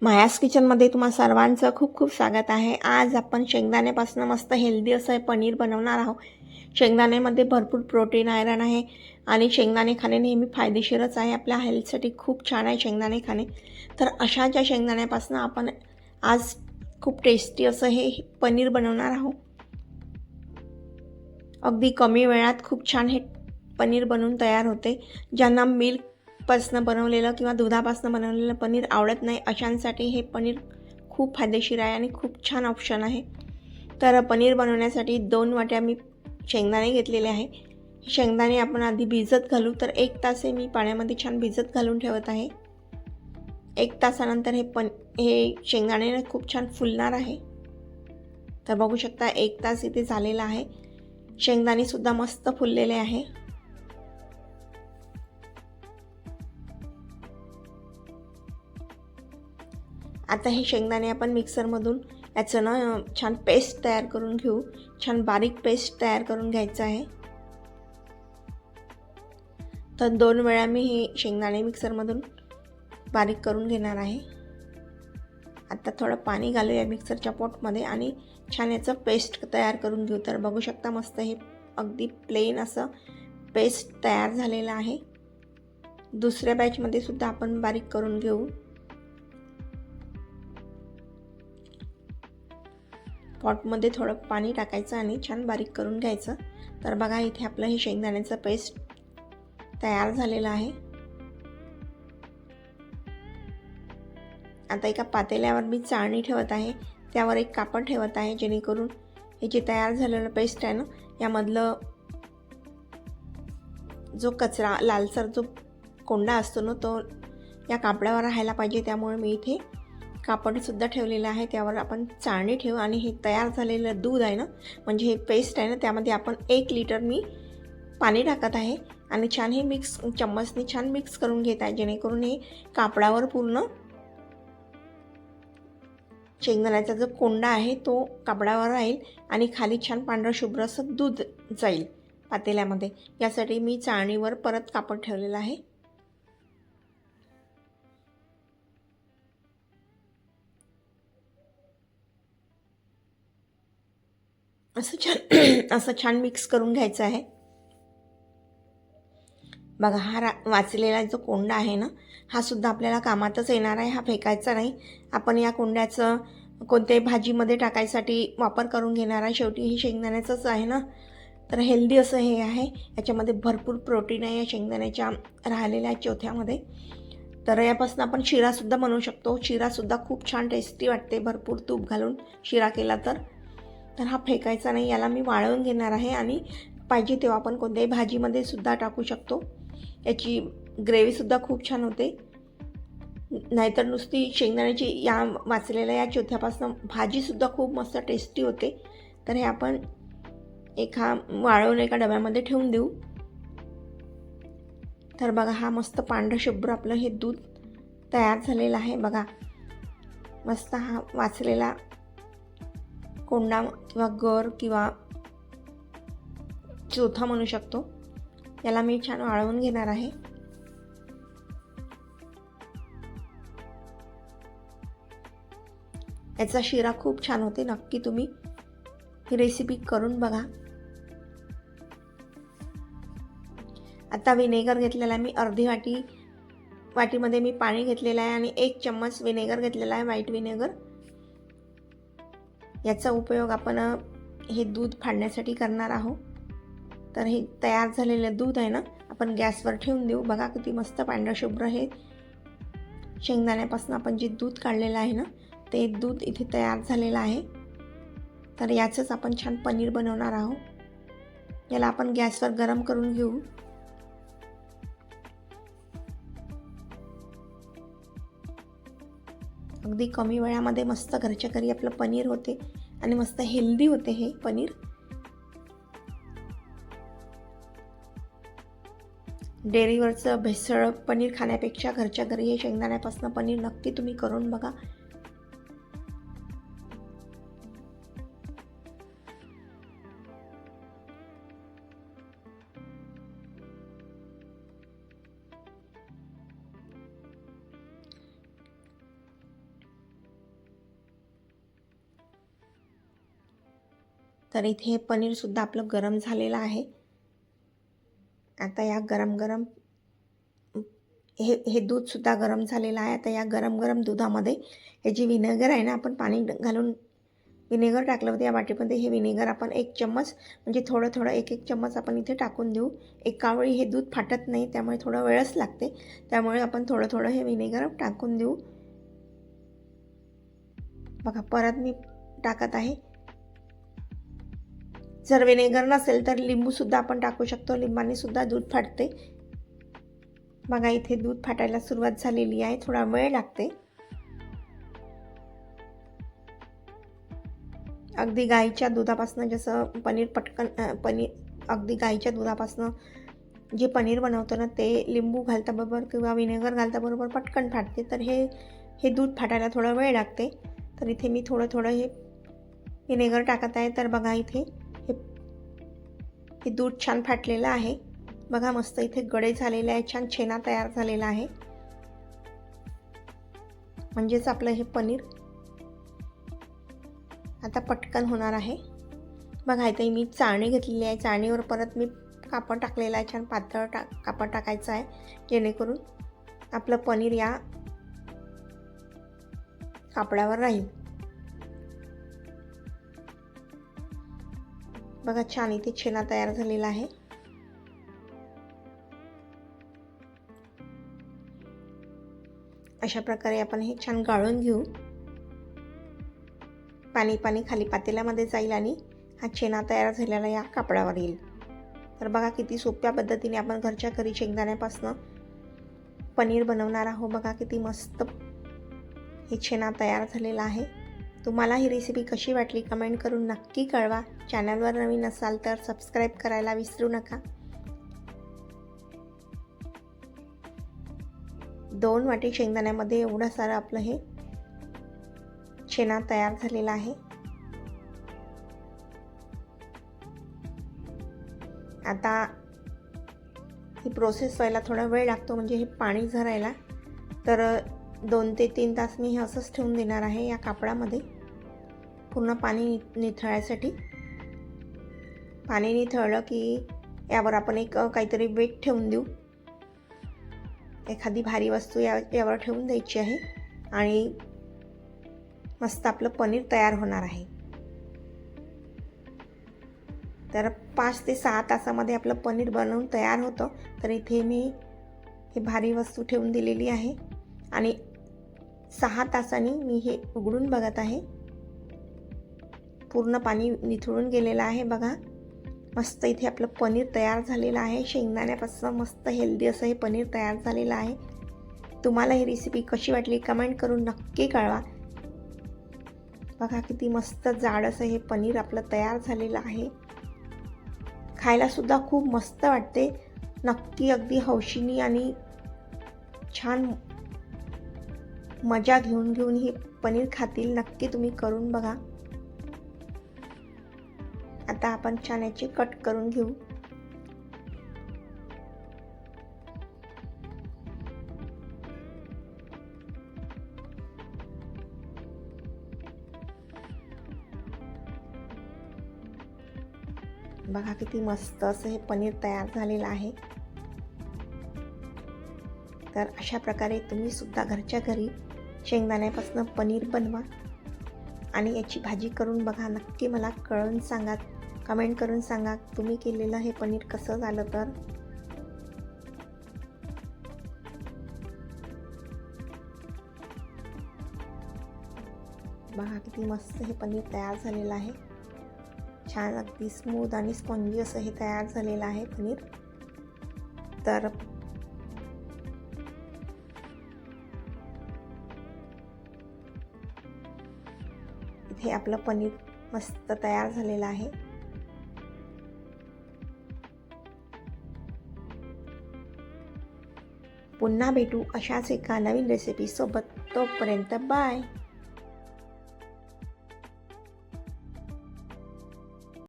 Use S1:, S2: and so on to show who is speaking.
S1: मायास किचनमध्ये तुम्हा सर्वांचं खूप खूप स्वागत आहे। आज आपण शेंगदाण्यापासून मस्त हेल्दी असं पनीर बनवणार आहोत। शेंगदाण्यामध्ये भरपूर प्रोटीन आयरन आहे आणि शेंगदाणे खाणे नेहमी फायदेशीरच आहे। आपल्या हेल्थसाठी खूप छान आहे शेंगदाणे खाणे। तर अशाच्या शेंगदाण्यापासून आपण आज खूप टेस्टी असं हे पनीर बनवणार आहोत। अगदी कमी वेळात खूप छान हे पनीर बनवून तयार होते। ज्यांना मिल्क पासनं बनवलेलं किंवा दुधापासून बनवलेलं पनीर आवडत नाही अशांसाठी हे पनीर खूप फायदेशीर आहे आणि खूप छान ऑप्शन आहे। तर पनीर बनवण्यासाठी 2 वाट्या मी शेंगदाणे घेतलेले आहे। शेंगदाणे आपण आधी भिजत घालू। तर 1 तास मी पाण्यामध्ये छान भिजत घालून ठेवत आहे। 1 तासानंतर हे शेंगदाणे खूप छान फुलणार आहे। तर बघू शकता 1 तास इथे झालेला आहे। शेंगदाणे सुद्धा मस्त फुललेले आहे। आता हे शेंगदाणे आपण मिक्सरमधून याचं छान पेस्ट तयार करून घेऊ। छान बारीक पेस्ट तयार करून घ्यायचं आहे। तर 2 वेळा मी हे शेंगदाणे मिक्सरमधून बारीक करून घेणार आहे। आता थोडं पाणी घालूया मिक्सरच्या पॉटमध्ये आणि छान याचं पेस्ट तयार करून घेऊ। तर बघू शकता मस्त हे अगदी प्लेन असं पेस्ट तयार झालेलं आहे। दुसऱ्या बॅचमध्ये सुद्धा आपण बारीक करून घेऊ। पॉटमध्ये थोडं पाणी टाकायचं आणि छान बारीक करून घ्यायचं। तर बघा इथे आपलं हे शेंगदाण्याचं पेस्ट तयार झालेलं आहे। आता एका पातेल्यावर मी चाळणी ठेवत आहे, त्यावर एक कापड ठेवत आहे जेणेकरून हे जे तयार झालेलं पेस्ट आहे ना यामधलं जो कचरा लालसर जो कोंडा असतो ना तो या कापडावर राहायला पाहिजे। त्यामुळे मी इथे कापडसुद्धा ठेवलेलं आहे, त्यावर आपण चाळणी ठेवू आणि हे तयार झालेलं दूध आहे ना म्हणजे हे पेस्ट आहे ना त्यामध्ये आपण 1 लिटर मी पाणी टाकत आहे आणि छान हे चम्मचने छान मिक्स करून घेत आहे जेणेकरून हे कापडावर पूर्ण शेंगदाण्याचा जो कोंडा आहे तो कापडावर राहील आणि खाली छान पांढरं शुभ्र असं दूध जाईल पातेल्यामध्ये। यासाठी मी चाळणीवर परत कापड ठेवलेलं आहे। असं छान मिक्स करून घ्यायचं आहे। बघा हा वाचलेला जो कोंडा आहे ना हा सुद्धा आपल्याला कामातच येणार आहे। हा फेकायचा नाही, आपण या कोंड्याचं कोणत्याही भाजीमध्ये टाकायसाठी वापर करून घेणार आहे। शेवटी हे शेंगदाण्याचंच आहे ना, तर हेल्दी असं हे आहे। याच्यामध्ये भरपूर प्रोटीन आहे या शेंगदाण्याच्या राहिलेल्या चोथ्यामध्ये। तर यापासून आपण शिरासुद्धा बनवू शकतो। शिरासुद्धा खूप छान टेस्टी वाटते भरपूर तूप घालून शिरा केला तर हा फेकायचा नाही, याला मी वाळवून घेणार आहे आणि पाहिजे तेव्हा आपण कोणत्याही भाजीमध्ये सुद्धा टाकू शकतो। याची ग्रेव्हीसुद्धा खूप छान होते। नाहीतर नुसती शेंगदाण्याची या वाचलेल्या या चोथ्यापासून भाजीसुद्धा खूप मस्त टेस्टी होते। तर हे आपण वाळवून एका डब्यामध्ये ठेवून देऊ। तर बघा हा मस्त पांढरं शुभ्र आपलं हे दूध तयार झालेलं आहे। बघा मस्त हा वाचलेला कोंडा किंवा गर किंवा चोथा म्हणू शकतो, याला मी छान वाळवून घेणार आहे। याचा शिरा खूप छान होते, नक्की तुम्ही ही रेसिपी करून बघा। आता विनेगर घेतलेला आहे मी अर्धी वाटीमध्ये मी पाणी घेतलेलं आहे आणि 1 चम्मच विनेगर घेतलेला आहे, व्हाईट विनेगर। याचा उपयोग आपण हे दूध फाडण्यासाठी करणार आहोत। तर हे तयार झालेलं दूध आहे ना आपण गॅसवर ठेवून देऊ। बघा किती मस्त पांढरं शुभ्र हे शेंगदाण्यापासून आपण जे दूध काढलेलं आहे ना ते दूध इथे तयार झालेलं आहे। तर याचंच आपण छान पनीर बनवणार आहोत। याला आपण गॅसवर गरम करून घेऊ। अगदी कमी वेळामध्ये मस्त घरच्या घरी आपलं पनीर होते आणि मस्त हेल्दी होते हे पनीर। डेअरीवरचं भेसळ पनीर खाण्यापेक्षा घरच्या घरी हे शेंगदाण्यापासून पनीर नक्की तुम्ही करून बघा। तर इथे पनीरसुद्धा आपलं गरम झालेलं आहे. आता या गरम गरम हे दूधसुद्धा गरम झालेलं आहे. आता या गरम गरम दुधामध्ये हे जी विनेगर आहे ना, आपण पाणी घालून विनेगर टाकलं होतं या वाटीमध्ये. हे विनेगर आपण 1 चम्मच म्हणजे थोडं थोडं 1 चम्मच आपण इथे टाकून देऊ. एका वेळी हे दूध फाटत नाही, त्यामुळे थोडा वेळच लागते. त्यामुळे आपण थोडं थोडं हे विनेगर टाकून देऊ. बघा परत मी टाकत आहे. जर विनेगर नसेल तर लिंबूसुद्धा आपण टाकू शकतो. लिंबाने सुद्धा दूध फाटते. बघा इथे दूध फाटायला सुरुवात झालेली आहे. थोडा वेळ लागते. अगदी गाईच्या दुधापासून जसं पनीर अगदी गाईच्या दुधापासून जे पनीर बनवतो ना, ते लिंबू घालताबरोबर किंवा विनेगर घालताबरोबर पटकन फाटते. तर हे दूध फाटायला थोडा वेळ लागते. तर इथे मी थोडं थोडं हे विनेगर टाकत आहे. तर बघा इथे हे दूध छान फाटलेलं आहे. बघा मस्त इथे गडे झालेले आहे. छान छेना तयार झालेला आहे. म्हणजेच आपलं हे पनीर आता पटकन होणार आहे. बघा इथे मी चाळणी घेतलेली आहे. चाळणीवर परत मी कापड टाकलेलं आहे. छान पातळ कापड टाकायचं आहे, जेणेकरून आपलं पनीर या कापडावर राहील. बघा छान इथे छेना तयार झालेला आहे. अशा प्रकारे आपण हे छान गाळून घेऊ. पाणी पाणी खाली पातेल्यामध्ये जाईल आणि हा छेना तयार झालेला या कापडावर येईल. तर बघा किती सोप्या पद्धतीने आपण घरच्या घरी शेंगदाण्यापासून पनीर बनवणार आहोत. बघा किती मस्त हे छेना तयार झालेला आहे. तुम्हाला ही रेसिपी कशी वाटली कमेंट करून नक्की कळवा. चॅनलवर नवीन असाल तर सबस्क्राईब करायला विसरू नका. 2 वाटी शेंगदाण्यामध्ये एवढं सारं आपलं हे छेना तयार झालेला आहे. आता ही प्रोसेस व्हायला थोडा वेळ लागतो, म्हणजे हे पाणी झरायला. तर 2 ते 3 तास मी हे असंच ठेवून देणार आहे या कापडामध्ये, पूर्ण पाणी निथळायसाठी. पाणी निथळलं की यावर आपण एक काहीतरी वेट ठेवून देऊ. एखादी भारी वस्तू यावर ठेवून द्यायची आहे आणि मस्त आपलं पनीर तयार होणार आहे. तर 5 ते 6 तासामध्ये आपलं पनीर बनवून तयार होतं. तर इथे मी हे भारी वस्तू ठेवून दिलेली आहे आणि 6 तासांनी मी हे उघडून बघत आहे. पूर्ण पाणी निथळून गेलेलं आहे. बघा मस्त इथे आपलं पनीर तयार झालेलं आहे. शेंगदाण्यापासून मस्त हेल्दी असं हे पनीर तयार झालेलं आहे. तुम्हाला ही रेसिपी कशी वाटली कमेंट करून नक्की कळवा. बघा किती मस्त जाड असं हे पनीर आपलं तयार झालेलं आहे. खायला सुद्धा खूप मस्त वाटते. नक्की अगदी हौशीने आणि छान मजा घेऊन ही पनीर खातील. नक्की तुम्ही करून बघा. आता आपण छान याचे कट करून घेऊ. बघा किती मस्त असं हे पनीर तयार झालेलं आहे. तर अशा प्रकारे तुम्ही सुद्धा घरच्या घरी शेंगदाण्यापासून पनीर बनवा आणि याची भाजी करून बघा. नक्की मला कळून सांगा, कमेंट करून सांगा तुम्ही केलेलं हे पनीर कसं झालं. तर बघा किती मस्त हे पनीर तयार झालेलं आहे. छान अगदी स्मूथ आणि स्पॉन्जी असं हे तयार झालेलं आहे पनीर. तर इथे आपलं पनीर मस्त तयार झालेलं आहे. पुन्हा भेटू अशाच एका नवीन रेसिपी सोबत. तोपर्यंत बाय.